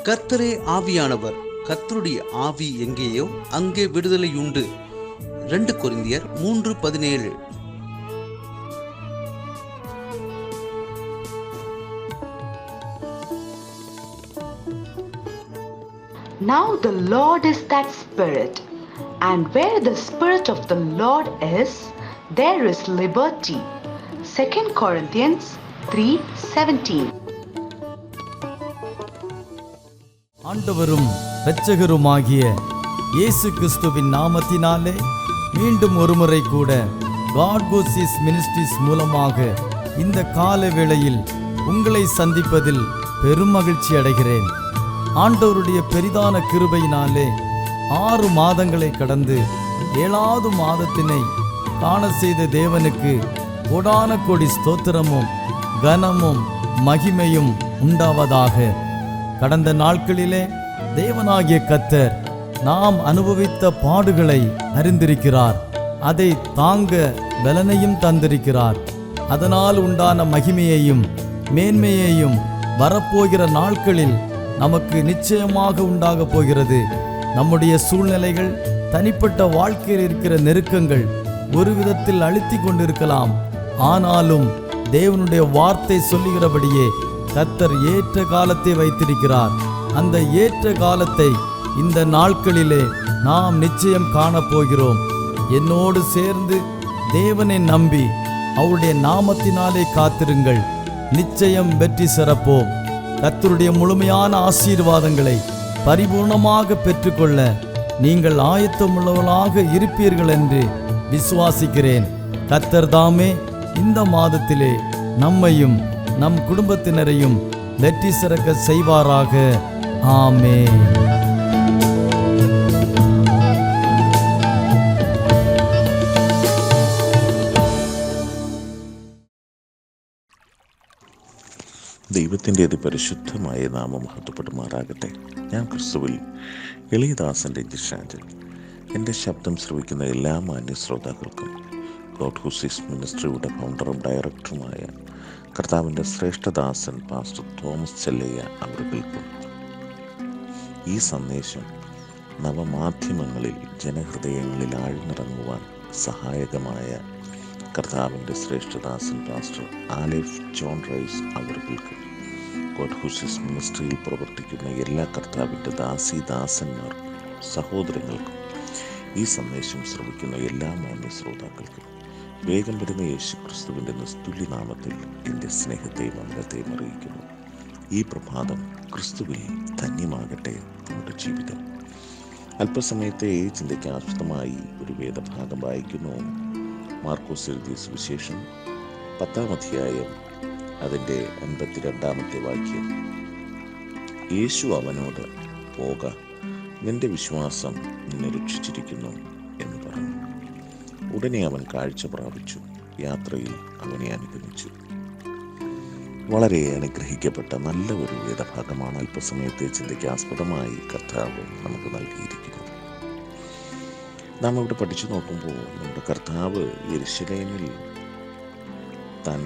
கர்த்தரே ஆவியானவர். கர்த்தருடைய ஆவி எங்கேயோ அங்கே விடுதலையுண்டு. 2 கொரிந்தியர் 3:17. Now the Lord is that Spirit, and where the Spirit of the Lord is, there is liberty. 2 Corinthians 3:17. ஆண்டவரும் இரட்சகருமாகிய இயேசு கிறிஸ்துவின் நாமத்தினாலே மீண்டும் ஒருமுறை கூட God Goes Ministries மூலமாக இந்த கால வேளையில் உங்களை சந்திப்பதில் பெரும் மகிழ்ச்சி அடைகிறேன். ஆண்டவருடைய பெரிதான கிருபையினாலே 6 மாதங்களை கடந்து 7வது மாதத்தினை காண செய்த தேவனுக்கு கோடான கோடி ஸ்தோத்திரமும் கனமும் மகிமையும் உண்டாவதாக. கடந்த நாட்களிலே தேவனாகிய கர்த்தர் நாம் அனுபவித்த பாடுகளை அறிந்திருக்கிறார். அதை தாங்க பலனையும் தந்திருக்கிறார். அதனால் உண்டான மகிமையையும் மேன்மையையும் வரப்போகிற நாட்களில் நமக்கு நிச்சயமாக உண்டாக போகிறது. நம்முடைய சூழ்நிலைகள், தனிப்பட்ட வாழ்க்கையில் இருக்கிற நெருக்கங்கள் ஒரு விதத்தில் அழுத்தி கொண்டிருக்கலாம். ஆனாலும் தேவனுடைய வார்த்தை சொல்லுகிறபடியே கர்த்தர் ஏற்ற காலத்தை வைத்திருக்கிறார். அந்த ஏற்ற காலத்தை இந்த நாட்களிலே நாம் நிச்சயம் காணப்போகிறோம். என்னோடு சேர்ந்து தேவனை நம்பி அவருடைய நாமத்தினாலே காத்திருங்கள். நிச்சயம் வெற்றி சிறப்போம். கர்த்தருடைய முழுமையான ஆசீர்வாதங்களை பரிபூர்ணமாக பெற்றுக்கொள்ள நீங்கள் ஆயத்தமுள்ளவர்களாக இருப்பீர்கள் என்று விசுவாசிக்கிறேன். கர்த்தர் தாமே இந்த மாதத்திலே நம்மையும் நம் குடும்பத்தினரையும் வெற்றி சிறக்க செய்வாராக. ஆமென். ദൈവത്തിൻ്റെ പരിശുദ്ധമായ നാമം മഹത്വപ്പെടുമാറാകട്ടെ. ഞാൻ ക്രിസ്തുവിൽ എളിയദാസൻ്റെ ജിഷാഞ്ചൽ. എൻ്റെ ശബ്ദം ശ്രവിക്കുന്ന എല്ലാ മാന്യ ശ്രോതാക്കൾക്കും ഗോഡ് ഹൂസ് മിനിസ്ട്രിയുടെ ഫൗണ്ടറും ഡയറക്ടറുമായ കർത്താവിൻ്റെ ശ്രേഷ്ഠദാസൻ പാസ്റ്റർ തോമസ് ചെല്ലയ്യ അവർക്കും ഈ സന്ദേശം നവമാധ്യമങ്ങളിൽ ജനഹൃദയങ്ങളിൽ ആഴ്ന്നിറങ്ങുവാൻ സഹായകമായ കർത്താവിൻ്റെ ശ്രേഷ്ഠദാസൻ പാസ്റ്റർ ആലിഫ് ജോൺ റൈസ് അവർക്കും ഗോഡ് ഹൂസ് മിനിസ്ട്രിയിൽ പ്രവർത്തിക്കുന്ന എല്ലാ കർത്താവിൻ്റെ ദാസന്മാർക്കും സഹോദരങ്ങൾക്കും ഈ സന്ദേശം ശ്രമിക്കുന്ന എല്ലാ മാന്യ ശ്രോതാക്കൾക്കും വേഗം വരുന്ന യേശു ക്രിസ്തുവിൻ്റെ നിസ്തുല്യ നാമത്തിൽ എൻ്റെ സ്നേഹത്തെയും വന്ദനത്തെയും അറിയിക്കുന്നു. ഈ പ്രഭാതം ക്രിസ്തുവിൽ ധന്യമാകട്ടെ നമ്മുടെ ജീവിതം. അല്പസമയത്തെ ചിന്തയ്ക്ക് ആസ്പദമായി ഒരു വേദഭാഗം വായിക്കുന്നു. മാർക്കോസ് എഴുതിയ സുവിശേഷം 10-ാം അധ്യായം അതിൻ്റെ 52-ാമത്തെ വാക്യം. യേശു അവനോട്, പോക, നിന്റെ വിശ്വാസം നിന്നെ രക്ഷിച്ചിരിക്കുന്നു എന്ന് പറഞ്ഞു. ഉടനെ അവൻ കാഴ്ച പ്രാപിച്ചു. യാത്രയിൽ അവനെ അനുഗമിച്ചു. വളരെ അനുഗ്രഹിക്കപ്പെട്ട നല്ല ഒരു വേദഭാഗമാണ് അല്പസമയത്തെ ചിന്തയ്ക്ക് ആസ്പദമായി കർത്താവ് നമുക്ക് നൽകിയിരിക്കുന്നത്. നാം ഇവിടെ പഠിച്ചു നോക്കുമ്പോൾ നമ്മുടെ കർത്താവ് യെരുശലേമിൽ താൻ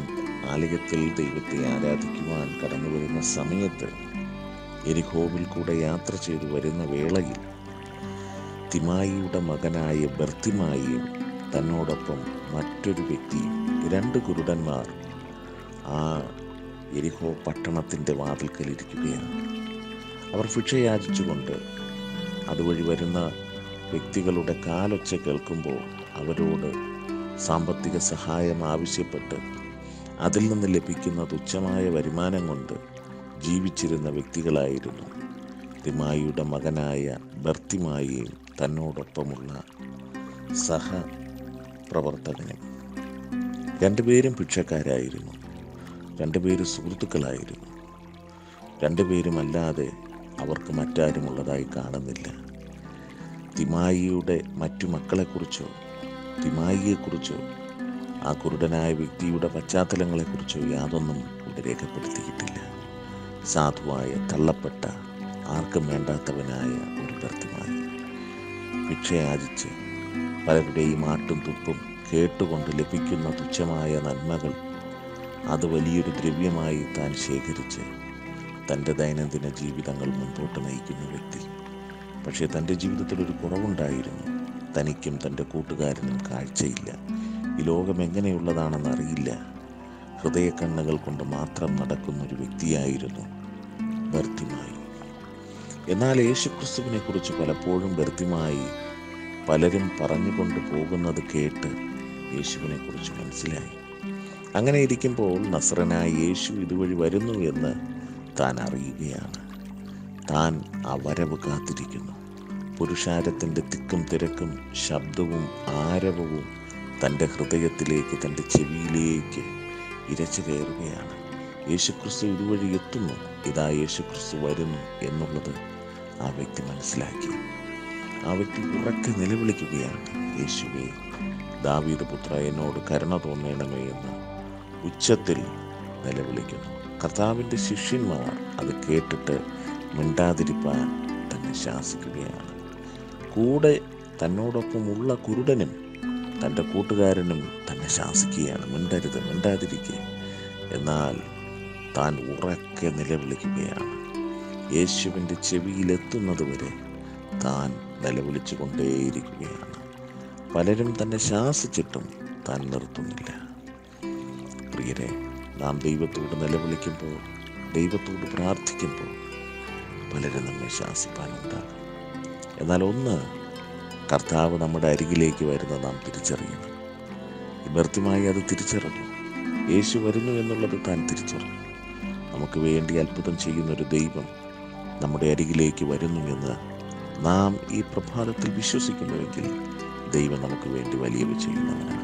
ആലയത്തിൽ ദൈവത്തെ ആരാധിക്കുവാൻ കടന്നു വരുന്ന സമയത്ത് യെരിഹോവിൽ കൂടെ യാത്ര ചെയ്തു വരുന്ന വേളയിൽ തിമായിയുടെ മകനായ ബർത്തിമായിയും തന്നോടൊപ്പം മറ്റൊരു വ്യക്തിയും 2 കുരുടന്മാർ ആ യെരിഹോ പട്ടണത്തിൻ്റെ വാതിൽക്കലിരിക്കുകയാണ്. അവർ ഭിക്ഷ യാചിച്ചുകൊണ്ട് അതുവഴി വരുന്ന വ്യക്തികളുടെ കാലൊച്ച കേൾക്കുമ്പോൾ അവരോട് സാമ്പത്തിക സഹായം ആവശ്യപ്പെട്ട് അതിൽ നിന്ന് ലഭിക്കുന്ന തുച്ഛമായ വരുമാനം കൊണ്ട് ജീവിച്ചിരുന്ന വ്യക്തികളായിരുന്നു തിമായിയുടെ മകനായ ബർത്തിമായിയും തന്നോടൊപ്പമുള്ള സഹപ്രവർത്തകനും. 2 പേരും ഭിക്ഷക്കാരായിരുന്നു. 2 പേരും സുഹൃത്തുക്കളായിരുന്നു. 2 പേരുമല്ലാതെ അവർക്ക് മറ്റാരുമുള്ളതായി കാണുന്നില്ല. തിമായിയുടെ മറ്റു മക്കളെക്കുറിച്ചോ തിമായിയെക്കുറിച്ചോ ആ കുരുടനായ വ്യക്തിയുടെ പശ്ചാത്തലങ്ങളെക്കുറിച്ചോ യാതൊന്നും ഇവിടെ രേഖപ്പെടുത്തിയിട്ടില്ല. സാധുവായ, തള്ളപ്പെട്ട, ആർക്കും വേണ്ടാത്തവനായ ഒരു ബർത്തിമായി ഭിക്ഷയാചിച്ച് പലരുടെയും ആട്ടും തുപ്പും കേട്ടുകൊണ്ട് ലഭിക്കുന്ന തുച്ഛമായ നന്മകൾ അത് വലിയൊരു ദ്രവ്യമായി താൻ ശേഖരിച്ച് തൻ്റെ ദൈനംദിന ജീവിതങ്ങൾ മുൻപോട്ട് നയിക്കുന്ന വ്യക്തി. പക്ഷേ തൻ്റെ ജീവിതത്തിൽ ഒരു കുറവുണ്ടായിരുന്നു. തനിക്കും തൻ്റെ കൂട്ടുകാരനും കാഴ്ചയില്ല. ഈ ലോകം എങ്ങനെയുള്ളതാണെന്ന് അറിയില്ല. ഹൃദയക്കണ്ണുകൾ കൊണ്ട് മാത്രം നടക്കുന്നൊരു വ്യക്തിയായിരുന്നു ബർത്തിമായി. എന്നാൽ യേശുക്രിസ്തുവിനെ കുറിച്ച് പലപ്പോഴും ബർത്തിമായി പലരും പറഞ്ഞുകൊണ്ട് പോകുന്നത് കേട്ട് യേശുവിനെ കുറിച്ച് മനസ്സിലായി. അങ്ങനെ ഇരിക്കുമ്പോൾ നസ്രനായ യേശു ഇതുവഴി വരുന്നു എന്ന് താൻ അറിയുകയാണ്. താൻ ആ വരവ് കാത്തിരിക്കുന്നു. പുരുഷാരത്തിൻ്റെ തിക്കും തിരക്കും ശബ്ദവും ആരവവും തൻ്റെ ഹൃദയത്തിലേക്ക്, തൻ്റെ ചെവിയിലേക്ക് ഇരച്ചു കയറുകയാണ്. യേശുക്രിസ്തു ഇതുവഴി എത്തുന്നു, ഇതാ യേശുക്രിസ്തു വരുന്നു എന്നുള്ളത് ആ വ്യക്തി മനസ്സിലാക്കി. ആ വ്യക്തി ഉറക്കെ നിലവിളിക്കുകയാണ്, യേശുവേ, ദാവീദ് പുത്ര, എന്നോട് കരുണ തോന്നണമേ എന്ന് ഉച്ചത്തിൽ നിലവിളിക്കുന്നു. കർത്താവിൻ്റെ ശിഷ്യന്മാർ അത് കേട്ടിട്ട് മിണ്ടാതിരിപ്പാൻ തന്നെ ശാസിക്കുകയാണ്. കൂടെ തന്നോടൊപ്പമുള്ള കുരുടനും തൻ്റെ കൂട്ടുകാരനും തന്നെ ശാസിക്കുകയാണ്, മിണ്ടരുത്, മിണ്ടാതിരിക്കുക. എന്നാൽ താൻ ഉറക്കെ നിലവിളിക്കുകയാണ്. യേശുവിൻ്റെ ചെവിയിലെത്തുന്നത് വരെ താൻ നിലവിളിച്ചു കൊണ്ടേയിരിക്കുകയാണ്. പലരും തന്നെ ശാസിച്ചിട്ടും താൻ നിർത്തുന്നില്ല. പ്രിയരെ, നാം ദൈവത്തോട് നിലവിളിക്കുമ്പോൾ, ദൈവത്തോട് പ്രാർത്ഥിക്കുമ്പോൾ പലരും നമ്മെ ശാസിപ്പാനുണ്ടാകും. എന്നാൽ ഒന്ന്, കർത്താവ് നമ്മുടെ അരികിലേക്ക് വരുന്ന നാം തിരിച്ചറിയണം. ബർത്തിമായി അത് തിരിച്ചറിഞ്ഞു. യേശു വരുന്നു എന്നുള്ളത് താൻ തിരിച്ചറിഞ്ഞു. നമുക്ക് വേണ്ടി അത്ഭുതം ചെയ്യുന്നൊരു ദൈവം നമ്മുടെ അരികിലേക്ക് വരുന്നു എന്ന് നാം ഈ പ്രഭാതത്തിൽ വിശ്വസിക്കുന്നുവെങ്കിൽ ദൈവം നമുക്ക് വേണ്ടി വലിയവ ചെയ്യുന്നവനാണ്.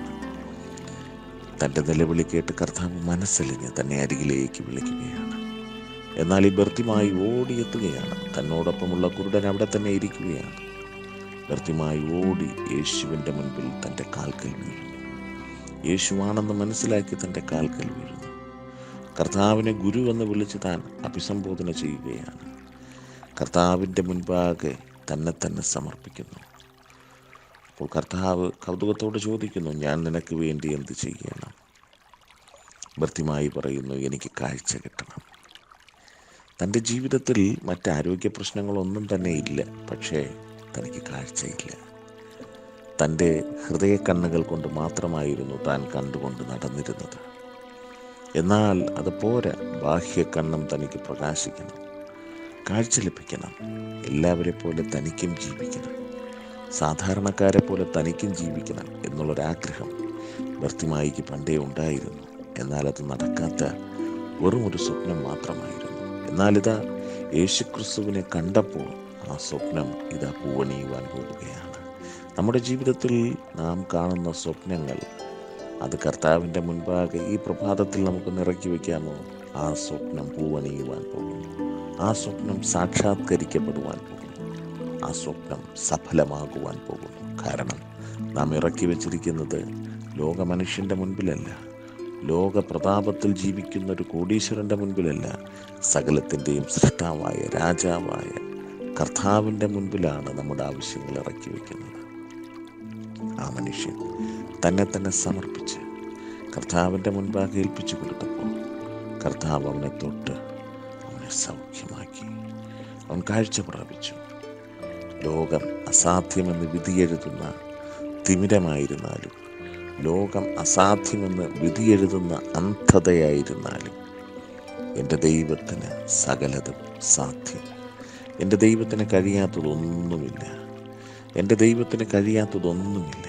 തൻ്റെ നിലവിളി കേട്ട് കർത്താവ് മനസ്സലിഞ്ഞ് തന്നെ അരികിലേക്ക് വിളിക്കുകയാണ്. എന്നാൽ ഈ ബർത്തിമായി ഓടിയെത്തുകയാണ്. തന്നോടൊപ്പമുള്ള കുരുടൻ അവിടെ തന്നെ ഇരിക്കുകയാണ്. ബർത്തിമായി ഓടി യേശുവിൻ്റെ മുൻപിൽ തൻ്റെ കാൽക്കൽ വീഴുന്നു. യേശുവാണെന്ന് മനസ്സിലാക്കി തൻ്റെ കാൽക്കൽ വീഴുന്നു. കർത്താവിനെ ഗുരു എന്ന് വിളിച്ച് താൻ അഭിസംബോധന ചെയ്യുകയാണ്. കർത്താവിൻ്റെ മുൻപാകെ തന്നെ സമർപ്പിക്കുന്നു. അപ്പോൾ കർത്താവ് കൗതുകത്തോട് ചോദിക്കുന്നു, ഞാൻ നിനക്ക് വേണ്ടി എന്ത് ചെയ്യണം? ബർത്തിമായി പറയുന്നു, എനിക്ക് കാഴ്ച കിട്ടണം. തൻ്റെ ജീവിതത്തിൽ മറ്റാരോഗ്യ പ്രശ്നങ്ങളൊന്നും തന്നെ ഇല്ല, പക്ഷേ തനിക്ക് കാഴ്ചയില്ല. തൻ്റെ ഹൃദയക്കണ്ണുകൾ കൊണ്ട് മാത്രമായിരുന്നു താൻ കണ്ടുകൊണ്ട് നടന്നിരുന്നത്. എന്നാൽ അത് പോരാ, ബാഹ്യക്കണ്ണും തനിക്ക് പ്രകാശിക്കണം, കാഴ്ച ലഭിക്കണം. എല്ലാവരെ പോലെ തനിക്കും ജീവിക്കണം, സാധാരണക്കാരെ പോലെ തനിക്കും ജീവിക്കണം എന്നുള്ളൊരാഗ്രഹം ബർത്തിമായിക്ക് പണ്ടേ ഉണ്ടായിരുന്നു. എന്നാൽ അത് നടക്കാത്ത വെറും ഒരു സ്വപ്നം മാത്രമായിരുന്നു. എന്നാൽ ഇതാ യേശുക്രിസ്തുവിനെ കണ്ടപ്പോൾ ആ സ്വപ്നം ഇതാ പൂവണിയുവാൻ പോവുകയാണ്. നമ്മുടെ ജീവിതത്തിൽ നാം കാണുന്ന സ്വപ്നങ്ങൾ അത് കർത്താവിൻ്റെ മുൻപാകെ ഈ പ്രഭാതത്തിൽ നമുക്ക് നിറക്കി വയ്ക്കാമോ? ആ സ്വപ്നം പൂവണിയുവാൻ പോകുന്നു. ആ സ്വപ്നം സാക്ഷാത്കരിക്കപ്പെടുവാൻ പോകുന്നു. ആ സ്വപ്നം സഫലമാകുവാൻ പോകുന്നു. കാരണം നാം ഇറക്കി വച്ചിരിക്കുന്നത് ലോക മനുഷ്യൻ്റെ മുൻപിലല്ല, ലോക പ്രതാപത്തിൽ ജീവിക്കുന്ന ഒരു കോടീശ്വരൻ്റെ മുൻപിലല്ല, സകലത്തിൻ്റെയും സൃഷ്ടാവായ രാജാവായ കർത്താവിൻ്റെ മുൻപിലാണ് നമ്മുടെ ആവശ്യങ്ങൾ ഇറക്കി വയ്ക്കുന്നത്. ആ മനുഷ്യൻ തന്നെ സമർപ്പിച്ച് കർത്താവിൻ്റെ മുൻപാകെ ഏൽപ്പിച്ചു കൊടുത്തപ്പോൾ കർത്താവ് അവനെ തൊട്ട് അവനെ സൗഖ്യമാക്കി. അവൻ കാഴ്ച പ്രാപിച്ചു. ലോകം അസാധ്യമെന്ന് വിധിയെഴുതുന്ന തിമിരമായിരുന്നാലും, ലോകം അസാധ്യമെന്ന് വിധിയെഴുതുന്ന അന്ധതയായിരുന്നാലും, എൻ്റെ ദൈവത്തിന് സകലതും സാധ്യം. എൻ്റെ ദൈവത്തിന് കഴിയാത്തതൊന്നുമില്ല. എൻ്റെ ദൈവത്തിന് കഴിയാത്തതൊന്നുമില്ല.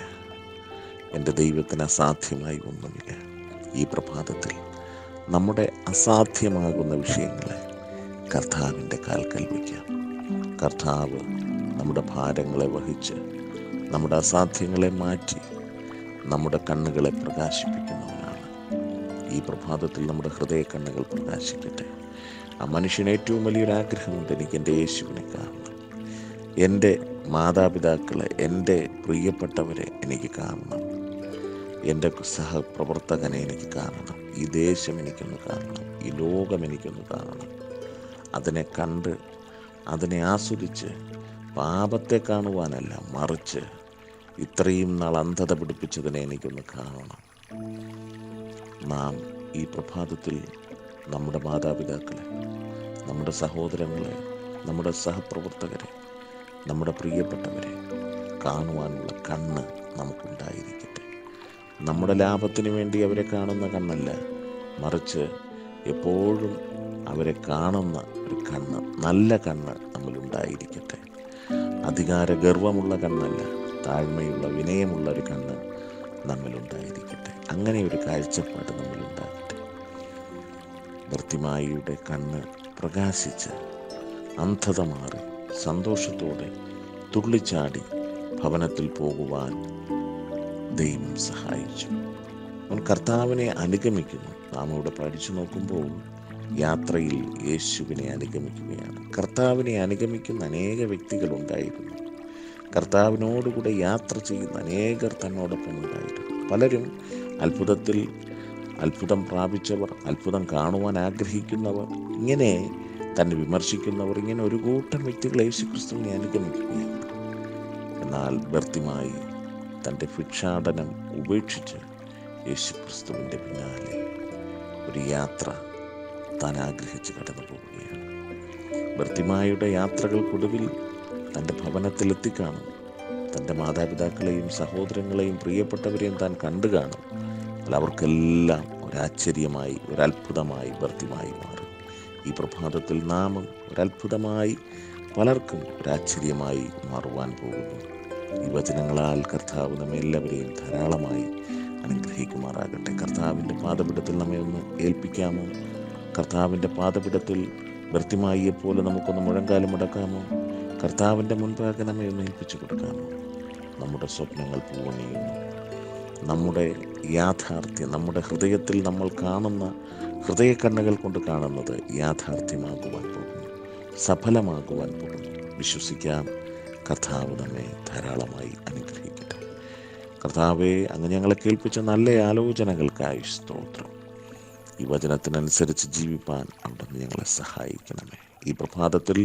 എൻ്റെ ദൈവത്തിന് അസാധ്യമായി ഒന്നുമില്ല. ഈ പ്രഭാതത്തിൽ നമ്മുടെ അസാധ്യമാകുന്ന വിഷയങ്ങളെ കർത്താവിൻ്റെ കാൽക്കൽ വയ്ക്കാം. കർത്താവ് നമ്മുടെ ഭാരങ്ങളെ വഹിച്ച് നമ്മുടെ അസാധ്യങ്ങളെ മാറ്റി നമ്മുടെ കണ്ണുകളെ പ്രകാശിപ്പിക്കുന്നവനാണ്. ഈ പ്രഭാതത്തിൽ നമ്മുടെ ഹൃദയ കണ്ണുകൾ പ്രകാശിക്കട്ടെ. ആ മനുഷ്യന് ഏറ്റവും വലിയൊരാഗ്രഹമുണ്ട്, എനിക്ക് എൻ്റെ യേശുവിനെ കാണണം, എൻ്റെ മാതാപിതാക്കളെ, എൻ്റെ പ്രിയപ്പെട്ടവരെ എനിക്ക് കാണണം, എൻ്റെ സഹപ്രവർത്തകനെ എനിക്ക് കാണണം, ഈ ദേശം എനിക്കൊന്ന് കാണണം, ഈ ലോകം എനിക്കൊന്ന് കാണണം. അതിനെ കണ്ട് അതിനെ ആസ്വദിച്ച് പാപത്തെ കാണുവാനല്ല, മറിച്ച് ഇത്രയും നാൾ അന്ധത പിടിപ്പിച്ചതിനെ എനിക്കൊന്ന് കാണണം. നാം ഈ പ്രഭാതത്തിൽ നമ്മുടെ മാതാപിതാക്കളെ, നമ്മുടെ സഹോദരങ്ങളെ, നമ്മുടെ സഹപ്രവർത്തകരെ, നമ്മുടെ പ്രിയപ്പെട്ടവരെ കാണുവാനുള്ള കണ്ണ് നമുക്കുണ്ടായിരിക്കട്ടെ. നമ്മുടെ ലാഭത്തിന് വേണ്ടി അവരെ കാണുന്ന കണ്ണല്ല, മറിച്ച് എപ്പോഴും അവരെ കാണുന്ന ഒരു കണ്ണ്, നല്ല കണ്ണ് നമ്മളുണ്ടായിരിക്കട്ടെ. അധികാര ഗർവമുള്ള കണ്ണല്ല, താഴ്മയുള്ള വിനയമുള്ള ഒരു കണ്ണ് നമ്മളുണ്ടായിരിക്കട്ടെ. അങ്ങനെ ഒരു കാഴ്ചപ്പാട് നമ്മളുണ്ടാകട്ടെ. ബർത്തിമായിയുടെ കണ്ണ് പ്രകാശിച്ച് അന്ധത മാറി സന്തോഷത്തോടെ തുള്ളിച്ചാടി ഭവനത്തിൽ പോകുവാൻ ദൈവം സഹായിച്ചു. അവൻ കർത്താവിനെ അനുഗമിക്കുന്നു. നാം ഇവിടെ പഠിച്ചു നോക്കുമ്പോൾ യാത്രയിൽ യേശുവിനെ അനുഗമിക്കുകയാണ്. കർത്താവിനെ അനുഗമിക്കുന്ന അനേക വ്യക്തികളുണ്ടായിരുന്നു. കർത്താവിനോടുകൂടെ യാത്ര ചെയ്യുന്ന അനേകർ തന്നോടൊപ്പം ഉണ്ടായിരുന്നു. പലരും അത്ഭുതം പ്രാപിച്ചവർ, അത്ഭുതം കാണുവാൻ ആഗ്രഹിക്കുന്നവർ, ഇങ്ങനെ തന്നെ വിമർശിക്കുന്നവർ, ഇങ്ങനെ ഒരു കൂട്ടം വ്യക്തികൾ യേശുക്രിസ്തുവിനെ അനുഗമിക്കുകയാണ്. എന്നാൽ ബർത്തിമായി തൻ്റെ ഭിക്ഷാടനം ഉപേക്ഷിച്ച് യേശുക്രിസ്തുവിൻ്റെ പിന്നാലെ ഒരു യാത്ര താൻ ആഗ്രഹിച്ച് കടന്നു പോവുകയാണ്. ബർത്തിമായുടെ യാത്രകൾക്കൊടുവിൽ തൻ്റെ ഭവനത്തിലെത്തിക്കാണും. തൻ്റെ മാതാപിതാക്കളെയും സഹോദരങ്ങളെയും പ്രിയപ്പെട്ടവരെയും താൻ കണ്ടു കാണും. അല്ല, അവർക്കെല്ലാം ഒരാശ്ചര്യമായി, ഒരത്ഭുതമായി ബർത്തിമായി മാറി. ഈ പ്രഭാതത്തിൽ നാമും ഒരത്ഭുതമായി, പലർക്കും ഒരാശ്ചര്യമായി മാറുവാൻ പോകുന്നു. ഈ വചനങ്ങളാൽ കർത്താവ് നമ്മെ എല്ലാവരെയും ധാരാളമായി അനുഗ്രഹിക്കുമാറാകട്ടെ. കർത്താവിൻ്റെ പാദപീഠത്തിൽ നമ്മെ ഒന്ന് ഏൽപ്പിക്കാമോ? കർത്താവിൻ്റെ പാദപീഠത്തിൽ ബർത്തിമായിയെപ്പോലെ നമുക്കൊന്ന് മുഴങ്കാലം മുടക്കാമോ? കർത്താവിൻ്റെ മുൻപാകെ നമ്മെ ഒന്ന് ഏൽപ്പിച്ചു കൊടുക്കാമോ? നമ്മുടെ സ്വപ്നങ്ങൾ പൂവണിയുന്നു. നമ്മുടെ യാഥാർത്ഥ്യം, നമ്മുടെ ഹൃദയത്തിൽ നമ്മൾ കാണുന്ന ഹൃദയക്കണ്ണുകൾ കൊണ്ട് കാണുന്നത് യാഥാർത്ഥ്യമാകുവാൻ പോകുന്നു, സഫലമാകുവാൻ പോകുന്നു. വിശ്വസിക്കാം, കർത്താവ് നമ്മെ ധാരാളമായി അനുഗ്രഹിക്കട്ടെ. കർത്താവെ, അങ്ങ് ഞങ്ങളെ കേൾപ്പിച്ച നല്ല ആലോചനകൾക്കായി സ്തോത്രം. ഈ വചനത്തിനനുസരിച്ച് ജീവിപ്പാൻ അവിടുന്ന് ഞങ്ങളെ സഹായിക്കണമേ. ഈ പ്രഭാതത്തിൽ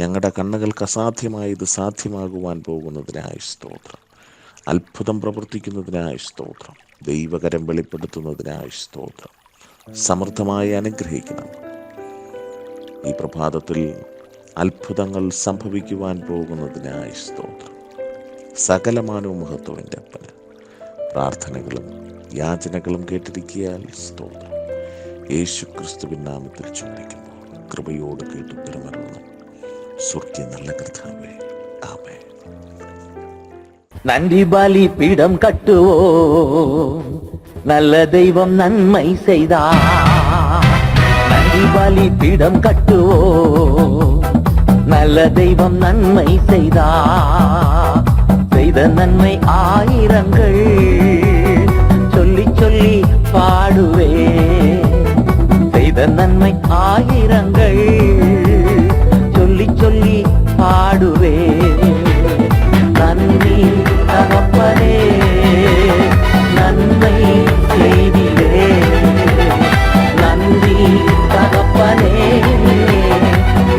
ഞങ്ങളുടെ കണ്ണുകൾക്ക് അസാധ്യമായത് സാധ്യമാകുവാൻ പോകുന്നതിനായി സ്തോത്രം. അത്ഭുതം പ്രവർത്തിക്കുന്നതിനായി സ്തോത്രം. ദൈവകരം വെളിപ്പെടുത്തുന്നതിനായി സ്തോത്രം. സമൃദ്ധമായി അനുഗ്രഹിക്കണം. ഈ പ്രഭാതത്തിൽ അത്ഭുതങ്ങൾ സംഭവിക്കുവാൻ പോകുന്നതിനായി സ്തോത്രം. സകലമാനവും മഹത്വത്തിൻ്റെ അപ്പന് പ്രാർത്ഥനകളും യാചനകളും കേട്ടിരിക്കിയാൽ സ്തോത്രം. യേശു ക്രിസ്തുവിൻ നാമത്തിൽ ചോദിക്കുന്നു, കൃപയോട് കേട്ടുത്തരമരുന്നു. സ്വർഗീയ നല്ല കർത്താവേ, ആമേൻ. நன்றி பலி பீடம் கட்டுவோம், நல்ல தெய்வம் நன்மை செய்தார். நன்றி பலி பீடம் கட்டுவோம், நல்ல தெய்வம் நன்மை செய்தார். செய்த நன்மை ஆயிரங்கள் சொல்லி சொல்லி பாடுவே. செய்த நன்மை ஆயிரங்கள் சொல்லி சொல்லி பாடுவே. நன்றி தகப்பனே, நன்மை செய்திலே. நன்றி தகப்பனே,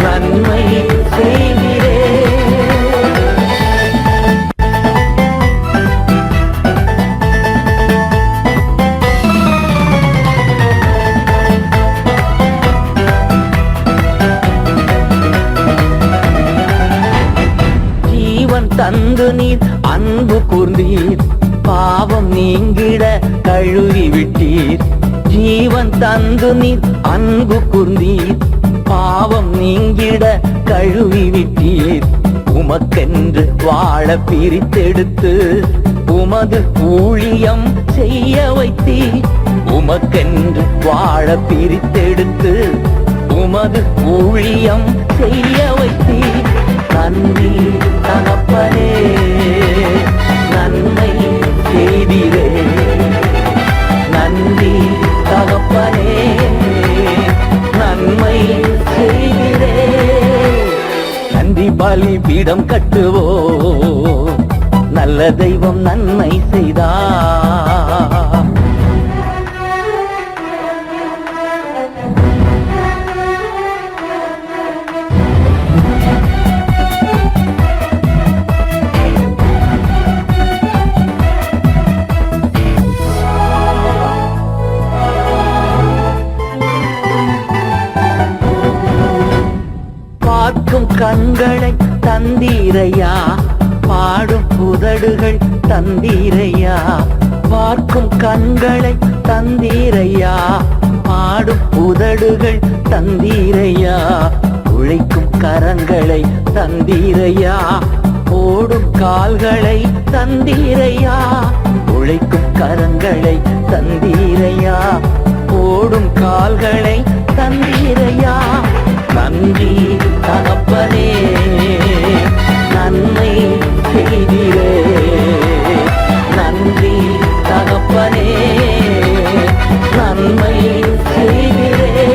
நன்மை செய்திலே. தந்து நீர் அன்பு கூர்ந்தீர், பாவம் நீங்கிட கழுவி விட்டீர். ஜீவன் தந்து நீர் அன்பு கூர்ந்தீர், பாவம் நீங்கிட கழுவி விட்டீர். உமக்கென்று வாழ பிரித்தெடுத்து உமது ஊழியம் செய்ய வைத்தீர். உமக்கென்று வாழ பிரித்தெடுத்து உமது ஊழியம் செய்ய வைத்தீர். நன்றி தகப்பனே, நன்மை செய்திரே. நன்றி தகப்பனே, நன்மை செய்திரே. நன்றி பலி பீடம் கட்டுவோ, நல்ல தெய்வம் நன்மை செய்தார். கண்களை தந்தீரையா, பாடும் உதடுகள் தந்தீரையா. பார்க்கும் கண்களை தந்தீரையா, பாடும் உதடுகள் தந்தீரையா. உழைக்கும் கரங்களை தந்தீரையா, ஓடும் கால்களை தந்தீரையா. உழைக்கும் கரங்களை தந்தீரையா, ஓடும் கால்களை தந்தீரையா. நன்றி தகப்பனே, நன்மை செய்திரே. நன்றி தகப்பனே, நன்மை செய்திரே.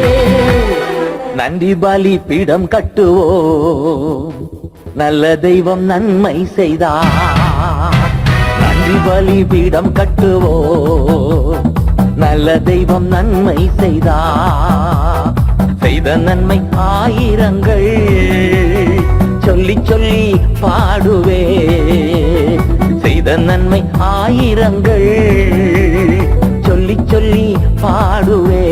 நன்றி பலி பீடம் கட்டுவோம், நல்ல தெய்வம் நன்மை செய்தார். நன்றி பலி பீடம் கட்டுவோம், நல்ல தெய்வம் நன்மை செய்தார். செய்த நன்மை ஆயிரங்கள் சொல்லி சொல்லி பாடுவே. செய்த நன்மை ஆயிரங்கள் சொல்லி சொல்லி பாடுவே.